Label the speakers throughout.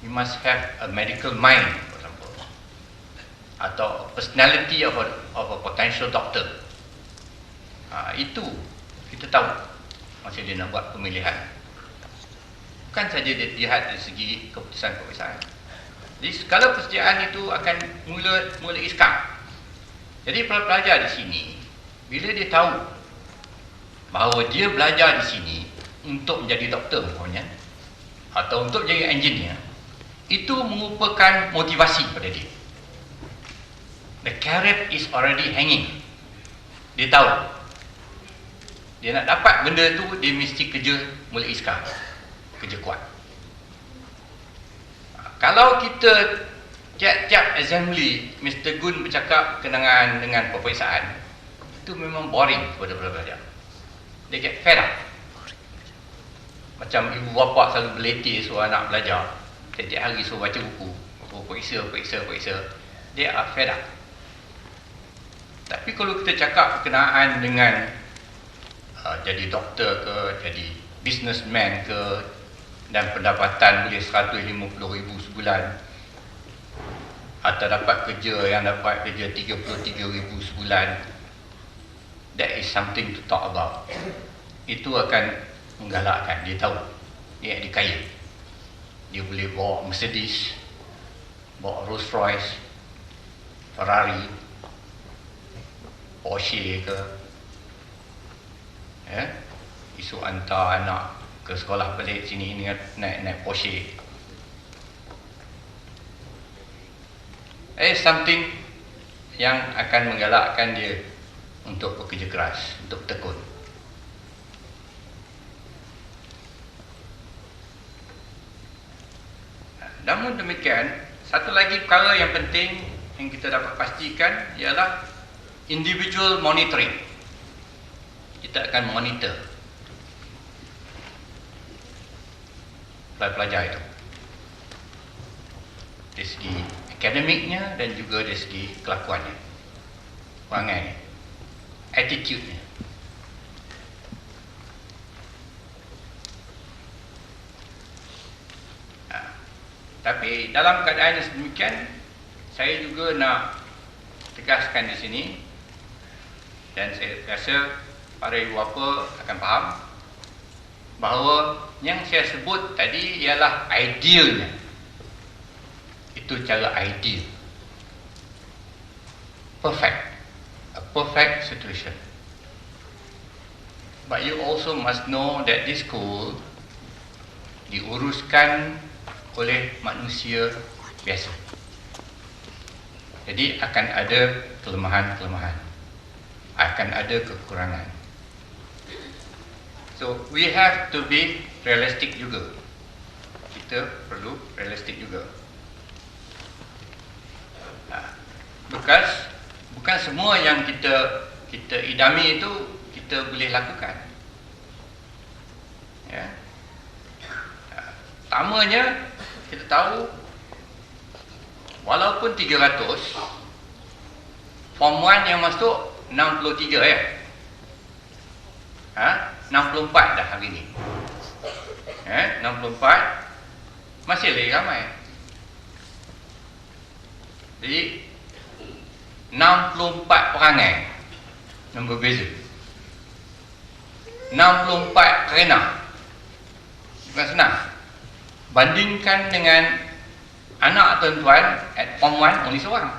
Speaker 1: You must have a medical mind, for example, atau personality of a potential doctor. Itu kita tahu masa dia nak buat pemilihan. Bukan saja dia lihat dari segi keputusan pemeriksaan. Jadi skala persediaan itu akan mula iskak. Jadi pelajar di sini, bila dia tahu bahawa dia belajar di sini untuk menjadi doktor misalnya, atau untuk menjadi engineer, itu merupakan motivasi pada dia. The carrot is already hanging. Dia tahu dia nak dapat benda tu, dia mesti kerja mula iskak, kerja kuat. Kalau kita tiap-tiap assembly Mr. Gun bercakap kenangan dengan peperiksaan, itu memang boring kepada pelajar. Dia get fed up. Macam ibu bapa selalu beletih suruh anak belajar, setiap hari suruh baca buku, suruh periksa. Dia are fed up. Tapi kalau kita cakap berkenaan dengan jadi doktor ke, jadi businessman ke, dan pendapatan boleh 150,000 sebulan, atau dapat kerja yang dapat kerja 33,000 sebulan, that is something to talk about. Itu akan menggalakkan. Dia tahu dia kaya. Dia boleh bawa Mercedes, bawa Rolls Royce, Ferrari, Porsche ke, isu hantar anak ke sekolah balik sini dengan naik Porsche. Something yang akan menggalakkan dia untuk bekerja keras, untuk tekun. Namun demikian, satu lagi perkara yang penting yang kita dapat pastikan ialah individual monitoring. Kita akan monitor pelajar itu dari segi akademiknya dan juga dari segi kelakuannya, perangai, attitude-nya. Tapi dalam keadaan yang sedemikian, saya juga nak tegaskan di sini, dan saya rasa para ibu bapa akan faham bahawa yang saya sebut tadi ialah idealnya. Itu cara ideal, perfect, a perfect situation. But you also must know that this school diuruskan oleh manusia biasa. Jadi akan ada kelemahan-kelemahan, akan ada kekurangan. So we have to be realistic juga. Kita perlu realistik juga. Bukan semua yang kita idami itu kita boleh lakukan. Ya. Pertamanya kita tahu walaupun 300, Form 1 yang masuk 63 ya. 64 dah hari ni. 64 masih lagi ramai. Jadi 64 perangai yang berbeza, 64 kerana. Bukan senang. Bandingkan dengan anak tuan-tuan at Form 1 only seorang,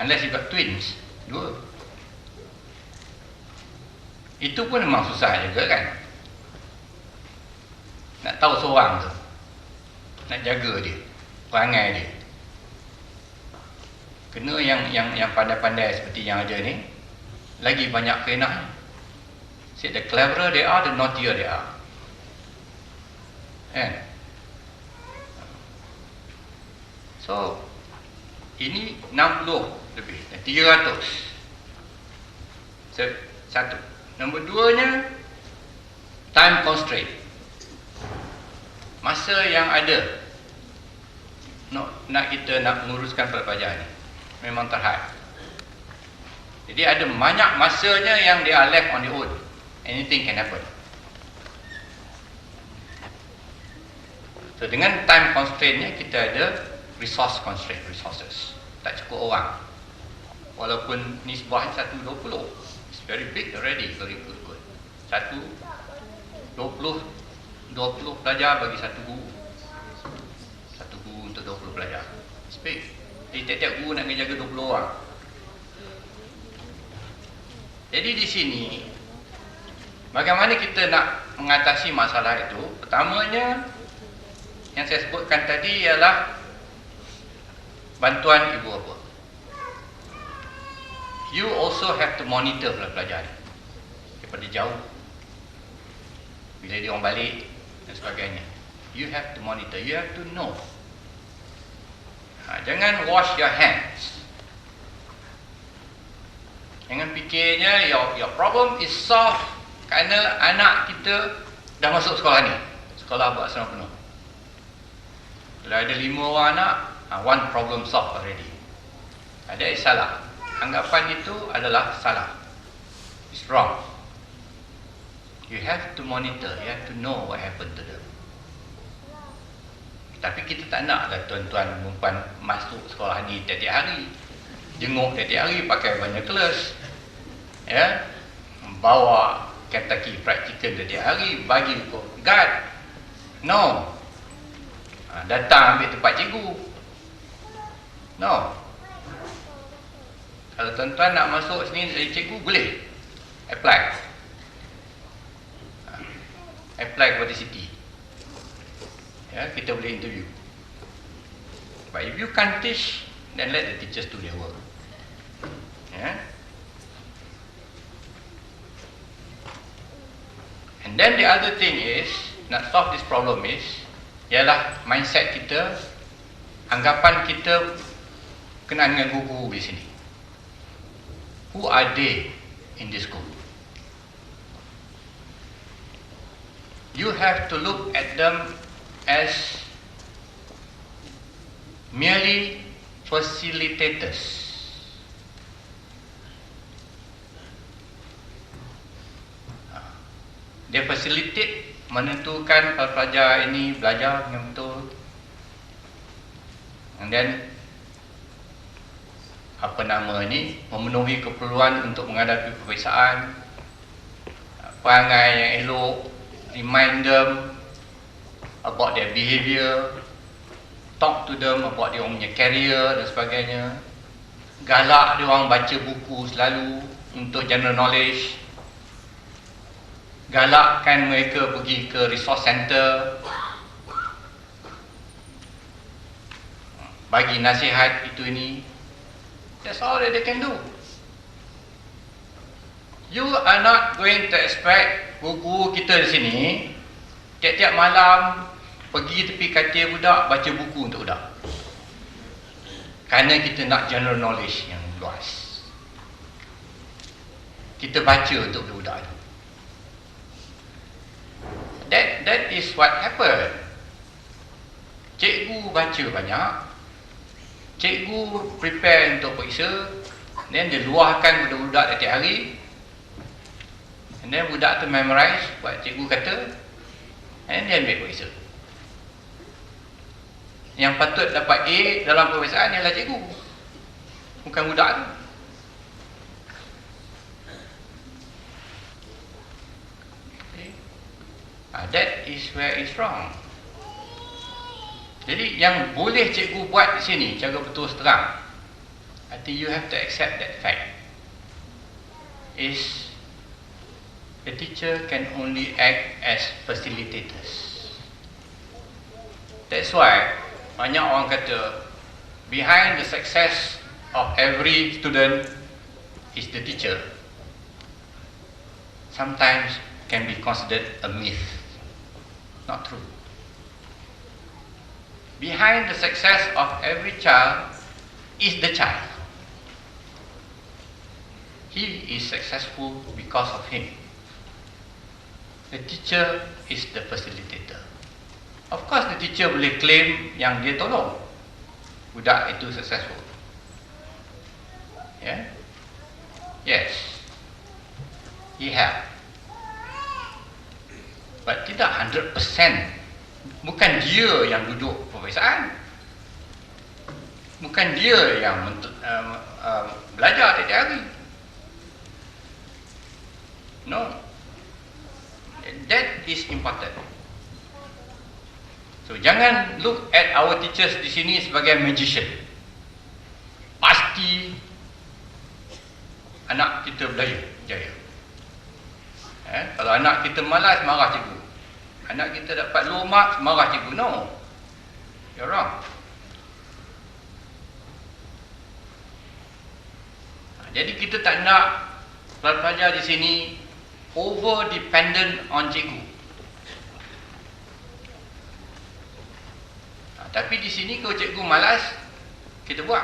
Speaker 1: unless you got twins, 2. Itu pun memang susah juga kan. Nak tahu seorang tu, nak jaga dia, perangai dia. Kena yang pandai-pandai seperti yang ada ni, lagi banyak kerenah. See, the cleverer they are, the naughtier they are. So ini 60 lebih, 300. Satu. Nombor 2-nya, time constraint. Masa yang ada nak kita nak menguruskan pelajar ni memang terhad. Jadi ada banyak masanya yang they are left on their own. Anything can happen. So dengan time constraint-nya kita ada resource constraint, resources. Tak cukup orang. Walaupun nisbah 1:20, it's very big already, very good. 20 pelajar bagi satu guru. Satu guru untuk 20 pelajar. It's big. Jadi tiap-tiap guru nak kena jaga 20 orang. Jadi di sini, bagaimana kita nak mengatasi masalah itu? Pertamanya, yang saya sebutkan tadi ialah bantuan ibu bapa. You also have to monitor pelajar ni daripada jauh. Bila dia orang balik dan sebagainya, you have to monitor, you have to know. Jangan wash your hands. Jangan fikirnya your problem is solved kerana anak kita dah masuk sekolah ni. Sekolah buat asrama penuh. Kalau ada 5 orang anak, one problem solved already. Ada salah. Anggapan itu adalah salah. It's wrong. You have to monitor, you have to know what happened to them. Tapi kita tak naklah tuan-tuan dan puan masuk sekolah ni tiap-tiap hari. Jenguk tiap-tiap hari, pakai banyak kelas. Ya, bawa Kentucky Fried Chicken tiap-tiap hari, bagi guard. No. Datang ambil tempat cikgu. No. Kalau tuan-tuan nak masuk sini jadi cikgu, boleh. Apply. Apply kepada city. Ya, kita boleh interview. But if you can't teach, then let the teachers do their work. Ya. And then the other thing is, nak solve this problem is, ialah mindset kita, anggapan kita kena dengan guru-guru di sini. Who are they in this school? You have to look at them as merely facilitators. Dia facilitate, menentukan pelajar ini belajar dengan betul. And then memenuhi keperluan untuk menghadapi peperiksaan, perangai yang elok, remind them about their behaviour, talk to them about dia orang punya career dan sebagainya, galak dia orang baca buku selalu untuk general knowledge, galakkan mereka pergi ke resource center, bagi nasihat itu ini. That's all that they can do. You are not going to expect guru kita di sini tiap-tiap malam pergi tepi katil budak baca buku untuk budak. Kerana kita nak general knowledge yang luas. Kita baca untuk budak itu. That is what happened. Cikgu baca banyak, cikgu prepare untuk periksa, then dia luahkan kepada budak setiap hari, and then budak tu memorize what cikgu kata, and then dia ambil periksa. Yang patut dapat A dalam peperiksaan ialah cikgu, bukan budak tu. That is where it's wrong. Jadi yang boleh cikgu buat di sini cara berterus terang, I think you have to accept that fact, is the teacher can only act as facilitators. That's why banyak orang kata behind the success of every student is the teacher. Sometimes can be considered a myth. Not true. Behind the success of every child is the child. He is successful because of him. The teacher is the facilitator. Of course, the teacher boleh claim yang dia tolong budak itu successful. Yeah? Yes. He helped. But tidak 100% Bukan dia yang duduk peperiksaan, bukan dia yang belajar tiap hari. No, that is important. So jangan look at our teachers di sini sebagai magician. Pasti anak kita berjaya. Kalau anak kita malas, marah cikgu. Anak kita dapat low marks, marah cikgu. No, you're wrong. Jadi kita tak nak pelajar di sini over dependent on cikgu. Tapi di sini kalau cikgu malas, kita buat.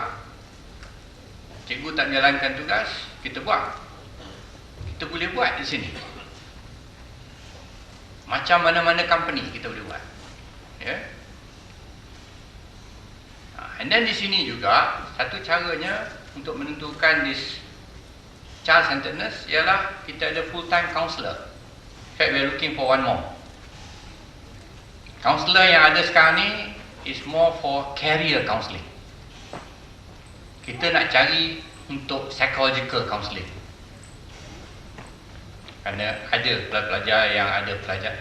Speaker 1: Cikgu tak menjalankan tugas, kita buat. Kita boleh buat di sini. Macam mana-mana company kita boleh buat. Ya. And then di sini juga satu caranya untuk menentukan this child-centeredness ialah kita ada full-time counselor. In fact, we are looking for one more. Counselor yang ada sekarang ni is more for career counselling. Kita nak cari untuk psychological counselling. Kerana ada pelajar yang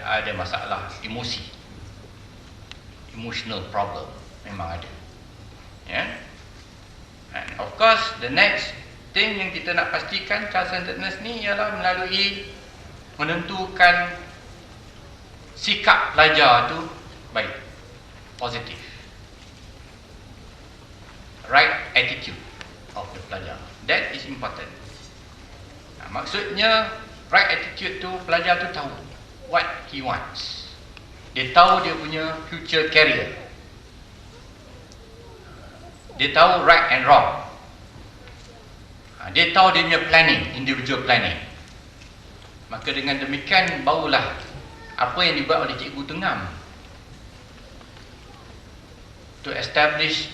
Speaker 1: ada masalah emosi, emotional problem, memang ada. Ya. And of course, the next thing yang kita nak pastikan child-centeredness ni ialah melalui menentukan sikap pelajar tu baik, positif, right attitude of the pelajar. That is important. Maksudnya right attitude tu, pelajar tu tahu what he wants. Dia tahu dia punya future career. Dia tahu right and wrong. Dia tahu dia punya planning, individual planning. Maka dengan demikian barulah apa yang dibuat oleh Cikgu Tengam to establish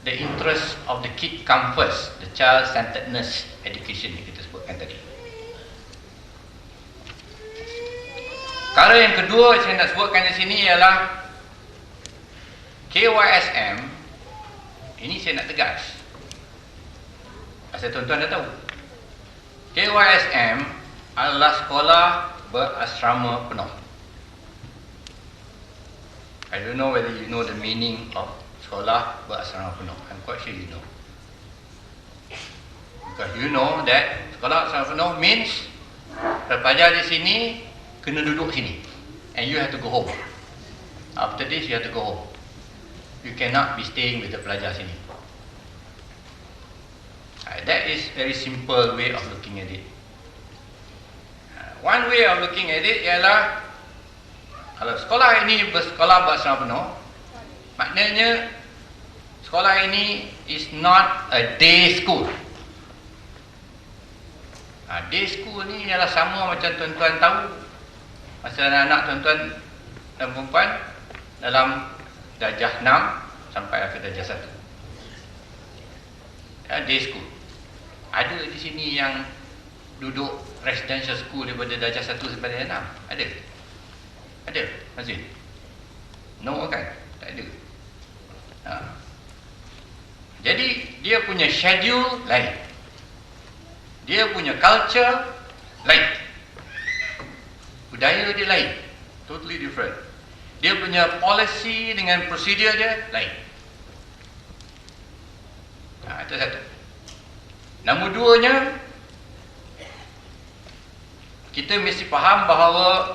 Speaker 1: the interest of the kid come first, the child-centeredness education yang kita sebutkan tadi. Perkara yang kedua saya nak sebutkan di sini ialah KYSM. Ini saya nak tegas, pasal tuan-tuan dah tahu KYSM adalah sekolah berasrama penuh. I don't know whether you know the meaning of sekolah berasrama penuh. I'm quite sure you know, because you know that sekolah berasrama penuh means pelajar di sini kena duduk sini, and you have to go home. After this you have to go home. You cannot be staying with the pelajar sini. That is very simple way of looking at it. One way of looking at it ialah kalau sekolah ini bersekolah berasrama penuh, maknanya sekolah ini is not a day school. Day school ni ialah sama macam tuan-tuan tahu masa anak-anak tuan-tuan dan perempuan dalam darjah 6 sampai ke darjah 1. Day school. Ada di sini yang duduk residential school daripada darjah 1 sampai darjah 6? Ada? Ada, Mazin? No kan? Tak ada. Jadi dia punya schedule lain, dia punya culture lain, budaya dia lain, totally different. Dia punya policy dengan prosedur dia lain. Itu satu. Nombor duanya, kita mesti faham bahawa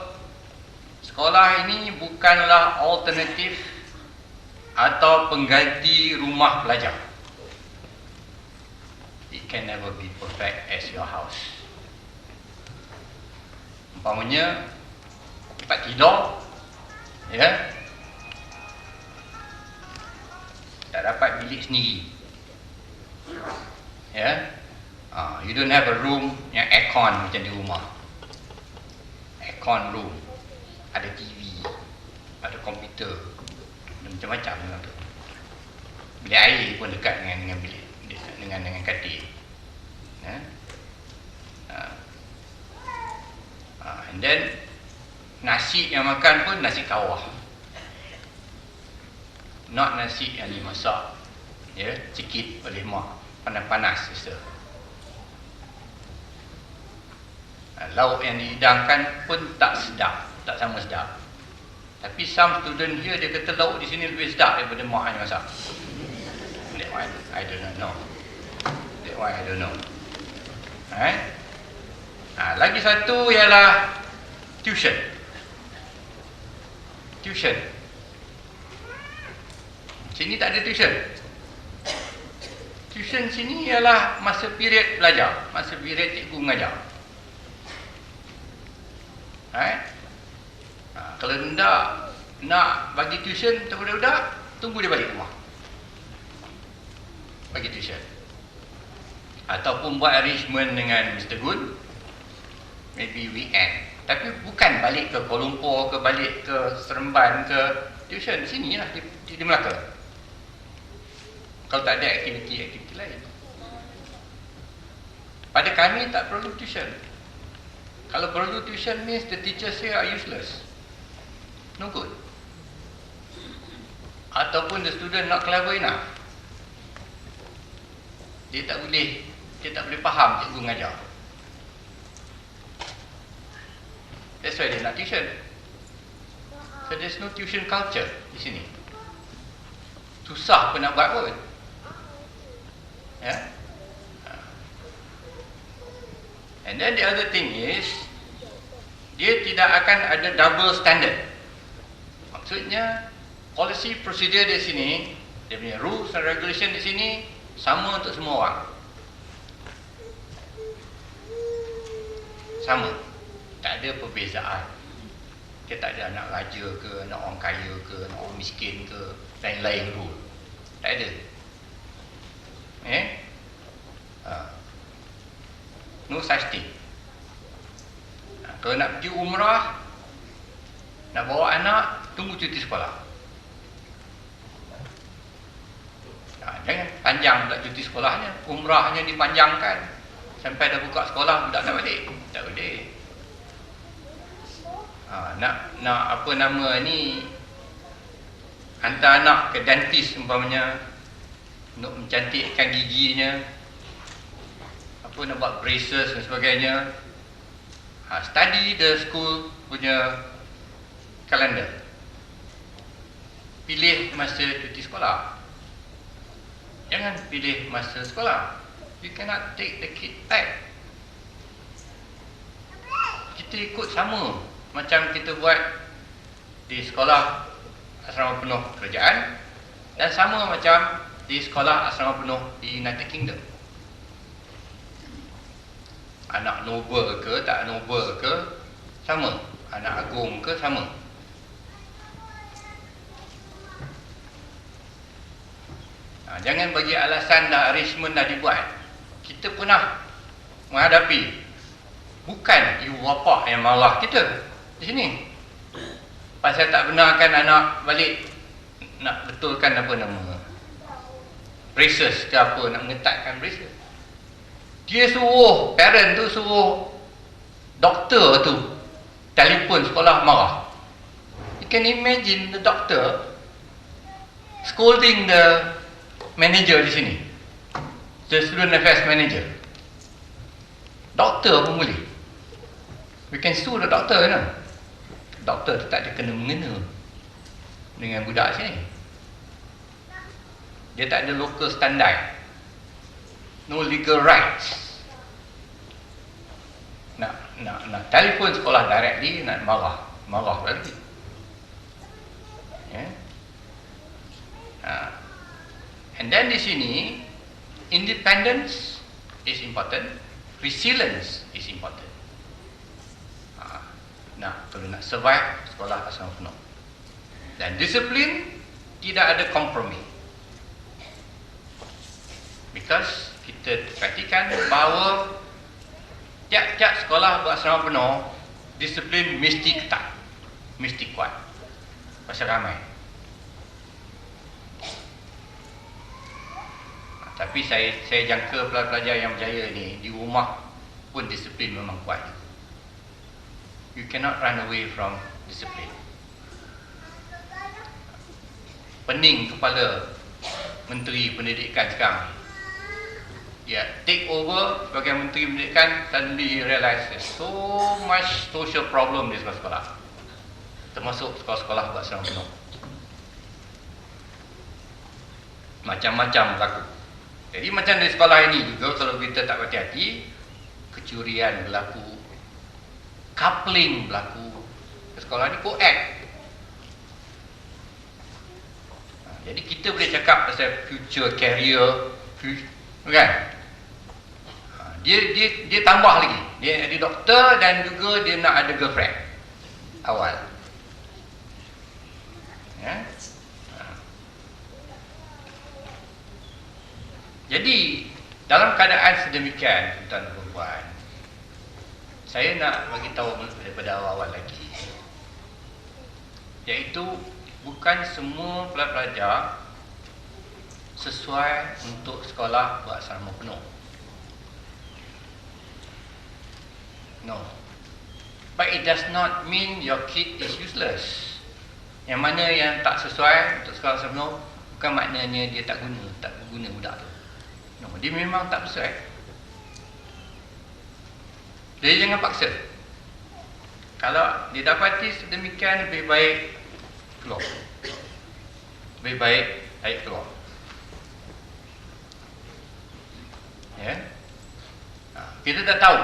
Speaker 1: sekolah ini bukanlah alternatif atau pengganti rumah pelajar. It can never be perfect as your house. Umpamanya tempat tidur, ya, tak dapat bilik sendiri, ya, you don't have a room yang aircon macam di rumah. Aircon room, ada TV, ada komputer, ada macam-macam tu. Bilik air pun dekat dengan bilik, dengan katil, ya? And then nasi yang makan pun nasi kawah. not nasi yang dimasak ya, cekit oleh mak, panas-panas sister. Lauk yang dihidangkan pun tak sedap, tak sama sedap. Tapi some student here dia kata lauk di sini lebih sedap daripada mak yang masak. That one I do not know. That one I don't know. Lagi satu ialah tuition. Tuition. Sini tak ada tuition. Tuition sini ialah masa period belajar, masa period cikgu mengajar. Kalau nak bagi tuition kepada budak, tunggu dia balik rumah bagi tuition. Ataupun buat arrangement dengan Mr. Gun, maybe weekend. Tapi bukan balik ke Kuala Lumpur ke, balik ke Seremban ke, tuition sini lah di Melaka. Kalau tak ada aktiviti lain. Pada kami tak perlu tuition. Kalau perlu tuition means the teachers here are useless. No good. Ataupun the student not clever enough. Dia tak boleh faham cikgu mengajar. That's why dia nak tuition. So there's no tuition culture di sini. Susah pun nak buat pun. Ya. And then the other thing is, dia tidak akan ada double standard. Maksudnya, policy procedure di sini, dia punya rules and regulation di sini sama untuk semua orang. Sama. Tak ada perbezaan. Dia tak ada anak raja ke, anak orang kaya ke, anak orang miskin ke, lain-lain rule. Tak ada. No such thing. Kalau nak pergi umrah, nak bawa anak, tunggu cuti sekolah. Jangan panjang pula cuti sekolahnya, umrahnya dipanjangkan sampai dah buka sekolah budak tak balik. Tak boleh. Nak apa nama ni, hantar anak ke dentist umpamanya untuk mencantikkan giginya, apa nak buat braces dan sebagainya. Study the school punya kalender. Pilih masa cuti sekolah. Jangan pilih masa sekolah. You cannot take the kid back. Kita ikut sama macam kita buat di sekolah asrama penuh kerajaan, dan sama macam di sekolah asrama penuh di United Kingdom. Anak noble ke tak noble ke, sama. Anak agung ke, sama. Jangan bagi alasan dah arrangement dah dibuat. Kita pernah menghadapi, bukan ibu bapa yang marah kita di sini pasal tak benarkan anak balik nak betulkan apa nama braces ke apa, nak mengetatkan braces. Dia suruh, parent tu suruh doktor tu telefon sekolah marah. You can imagine the doctor scolding the manager di sini, the student affairs manager. Doktor pun boleh. We can sue the doctor, you know. Doktor tu tak ada kena-mengena dengan budak sini. Dia tak ada local standard, no legal rights. Nak telefon sekolah directly, nak marah lagi. Yeah. And then di sini, independence is important, resilience is important. Kalau nak survive, sekolah asrama penuh. Dan disiplin, tidak ada kompromi. Because kita perhatikan bahawa tiap-tiap sekolah berasrama penuh, disiplin mesti ketat, mesti kuat. Pasal ramai. Tapi saya jangka pelajar yang berjaya ni, di rumah pun disiplin memang kuat. You cannot run away from discipline. pening kepala Menteri Pendidikan sekarang. Dia take over sebagai Menteri Pendidikan, suddenly he realize there's so much social problem di sekolah-sekolah, termasuk sekolah-sekolah buat serang penuh. Macam-macam berlaku. Jadi macam di sekolah ini juga, kalau kita tak berhati-hati, kecurian berlaku, coupling berlaku. Sekolah ni co-ed. Jadi kita boleh cakap pasal future career, kan? Dia tambah lagi. Dia ada doktor dan juga dia nak ada girlfriend awal. Ya? Jadi dalam keadaan sedemikian, tuan-tuan dan puan, saya nak bagi tahu daripada awal-awal lagi, iaitu bukan semua pelajar sesuai untuk sekolah berasrama penuh. No. But it does not mean your kid is useless. Yang mana yang tak sesuai untuk sekolah berasrama penuh, bukan maknanya dia tak guna budak tu. No, dia memang tak sesuai. Jadi jangan paksa. Kalau didapati sedemikian, lebih baik keluar. Lebih baik keluar. Ya. Kita dah tahu,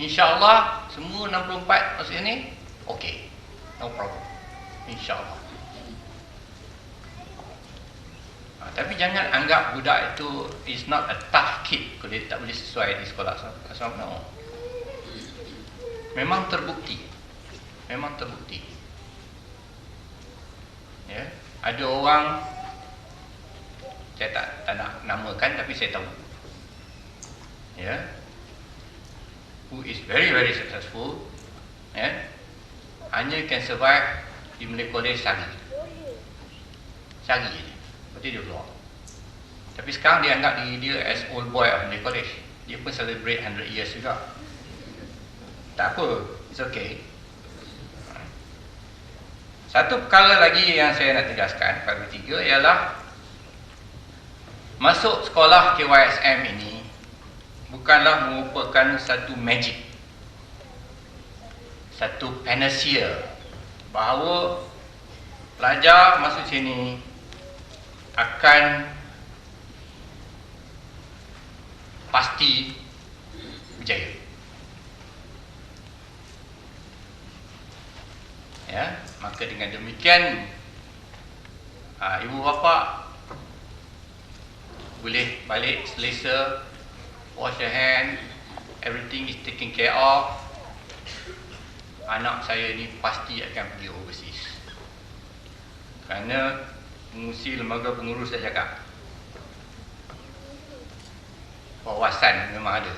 Speaker 1: InsyaAllah semua 64 masuk sini okey, no problem, InsyaAllah. Tapi jangan anggap budak itu is not a tough kid kalau dia tak boleh sesuai di sekolah asrama. No. Memang terbukti. Ya, ada orang, saya tak nak namakan, tapi saya tahu, ya, who is very very successful, ya, hanya can survive di Malay College sehari je, berarti dia keluar. Tapi sekarang dia anggap diri dia as old boy of Malay College. Dia pun celebrate 100 years juga. Tak apa, it's okay. Satu perkara lagi yang saya nak tegaskan, perkara ketiga, ialah masuk sekolah KYSM ini bukanlah merupakan satu magic, satu panacea bahawa pelajar masuk sini akan pasti berjaya. Ya, maka dengan demikian ibu bapa boleh balik selesa, wash your hand, everything is taken care of. Anak saya ni pasti akan pergi overseas. Kerana pengurusi lembaga pengurus dah cakap, wawasan memang ada.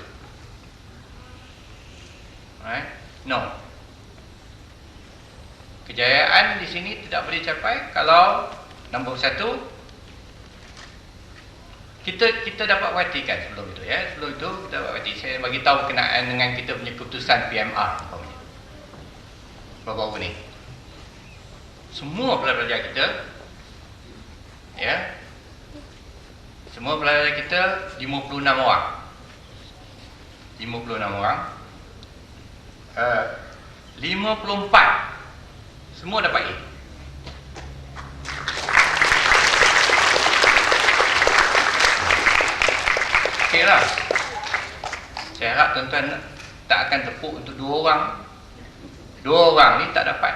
Speaker 1: Right? No. Kejayaan di sini tidak boleh capai kalau nombor satu, kita dapat perhatikan sebelum itu, ya. Sebelum itu kita dapat perhatikan, saya bagi tahu berkenaan dengan kita punya keputusan PMR baru-baru ni. Semua pelajar kita, ya, semua pelajar kita 56 orang. 56 orang. 54 semua dapat A. Okey lah. Saya harap tuan-tuan tak akan tepuk untuk 2 orang. 2 orang ni tak dapat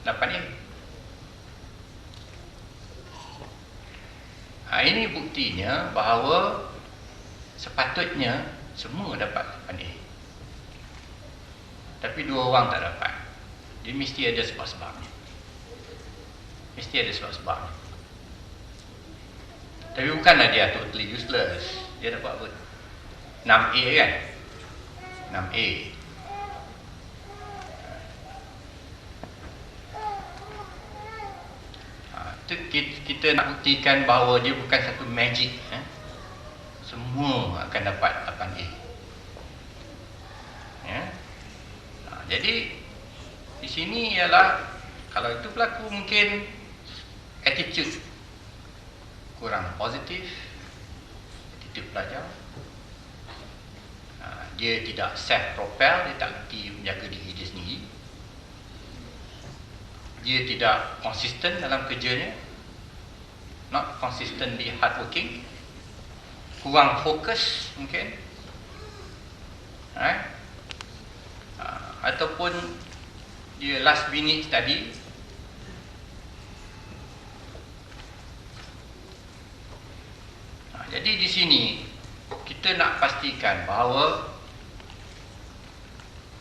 Speaker 1: A. Ini buktinya bahawa sepatutnya semua dapat A. Tapi 2 orang tak dapat. Dia mesti ada sebab-sebabnya. Tapi bukanlah dia totally useless. Dia dapat apa? 6A kan? 6A. Kita nak buktikan bahawa dia bukan satu magic. Semua akan dapat 8A. Ya? Jadi di sini ialah, kalau itu berlaku, mungkin attitude kurang positif attitude pelajar. Dia tidak self-propel, dia tak kerti menjaga diri dia sendiri. Dia tidak konsisten dalam kerjanya, not consistently hardworking, kurang fokus mungkin, right? Ataupun dia last minute study. Jadi di sini kita nak pastikan bahawa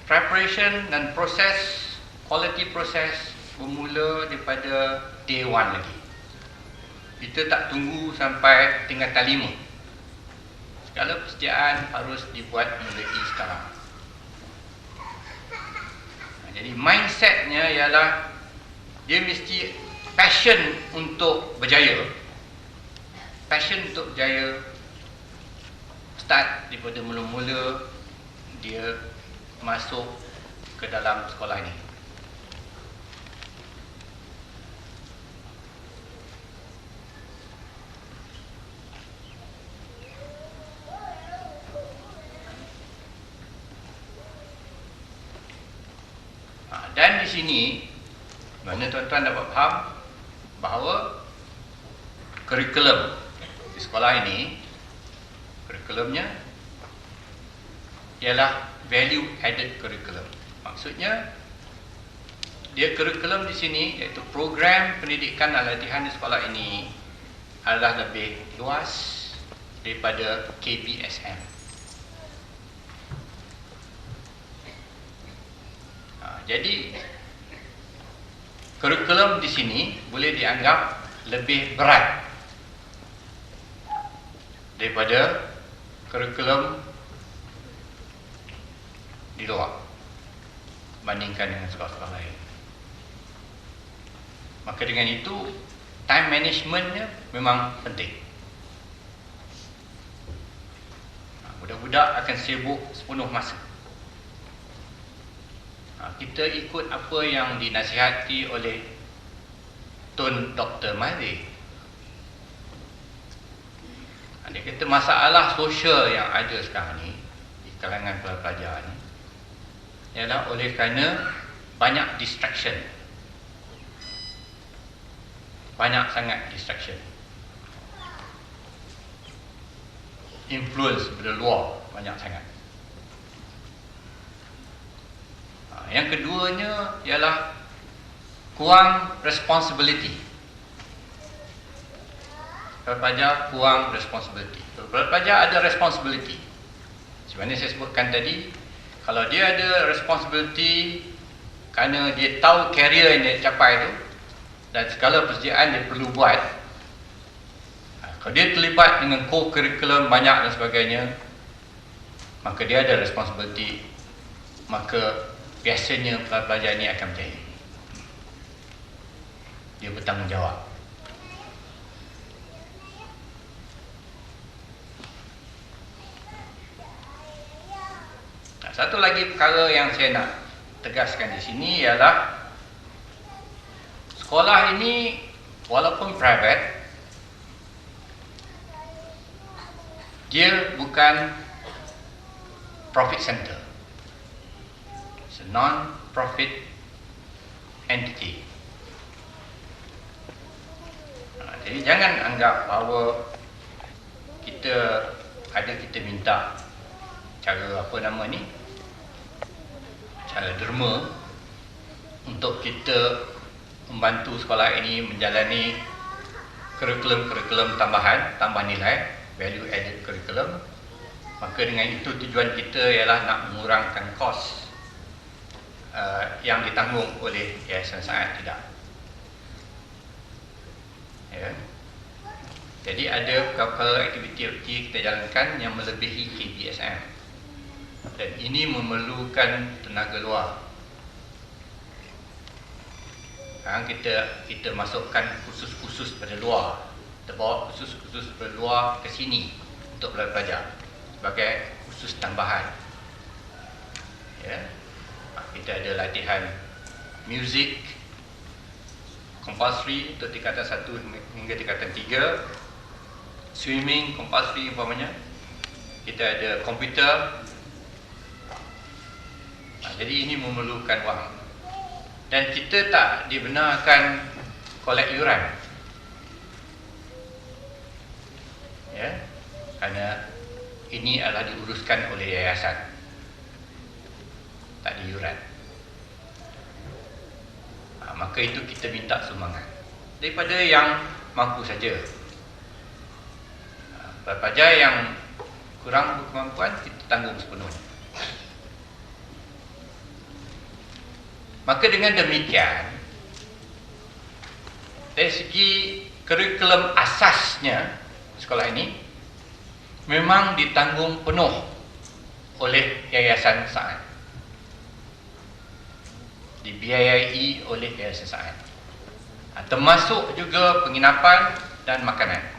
Speaker 1: preparation dan proses, quality proses bermula daripada day one lagi. Kita tak tunggu sampai tingkatan 5. Segala persediaan harus dibuat mulai sekarang. Jadi mindsetnya ialah dia mesti passion untuk berjaya. Passion untuk berjaya start daripada mula-mula dia masuk ke dalam sekolah ini. Dan di sini mana tuan-tuan dapat faham bahawa kurikulum di sekolah ini, kurikulumnya ialah value added curriculum. Maksudnya dia kurikulum di sini iaitu program pendidikan dan latihan di sekolah ini adalah lebih luas daripada KBSM. Jadi kurikulum di sini boleh dianggap lebih berat daripada kurikulum di luar bandingkan dengan sekolah-sekolah lain. Maka dengan itu time managementnya memang penting. Budak-budak akan sibuk sepenuh masa. Kita ikut apa yang dinasihati oleh Tun Dr. Mahdi. Dia kata masalah sosial yang ada sekarang ni di kalangan pelajar ni ialah oleh kerana banyak distraction. Banyak sangat distraction. Influence dari luar banyak sangat. Yang keduanya ialah kurang responsibility. Pelajar kurang responsibility. Pelajar ada responsibility. Sebenarnya saya sebutkan tadi, kalau dia ada responsibility kerana dia tahu career yang dia capai tu dan segala persediaan dia perlu buat. Kalau dia terlibat dengan co-curriculum banyak dan sebagainya, maka dia ada responsibility. Maka biasanya pelajar ini akan berjaya. Dia bertanggungjawab. Satu lagi perkara yang saya nak tegaskan di sini ialah sekolah ini walaupun private, dia bukan profit center. It's a non-profit entity. Jadi jangan anggap bahawa kita minta cara apa nama ni, cara derma untuk kita membantu sekolah ini menjalani kurikulum-kurikulum tambahan, tambah nilai, value added curriculum. Maka dengan itu tujuan kita ialah nak mengurangkan kos yang ditanggung oleh Yayasan Saad, tidak. Ya. Jadi ada beberapa aktiviti kita jalankan yang melebihi KBSM. Dan ini memerlukan tenaga luar. Sekarang kita masukkan khusus-khusus pada luar. Kita bawa khusus-khusus pada luar ke sini untuk pelajar sebagai khusus tambahan. Ya. Kita ada latihan music compulsory untuk tingkatan 1 hingga tingkatan 3. swimming compulsory umpamanya, kita ada komputer. Jadi ini memerlukan wang, dan kita tak dibenarkan kolek yuran, ya, kerana ini adalah diuruskan oleh yayasan, tak ada yuran. Maka itu kita minta sumbangan daripada yang mampu saja. Daripada yang kurang berkemampuan, kita tanggung sepenuhnya. Maka dengan demikian, dari segi kurikulum asasnya sekolah ini memang ditanggung penuh oleh Yayasan Sa'ad, dibiayai oleh Yayasan Sa'ad, termasuk juga penginapan dan makanan.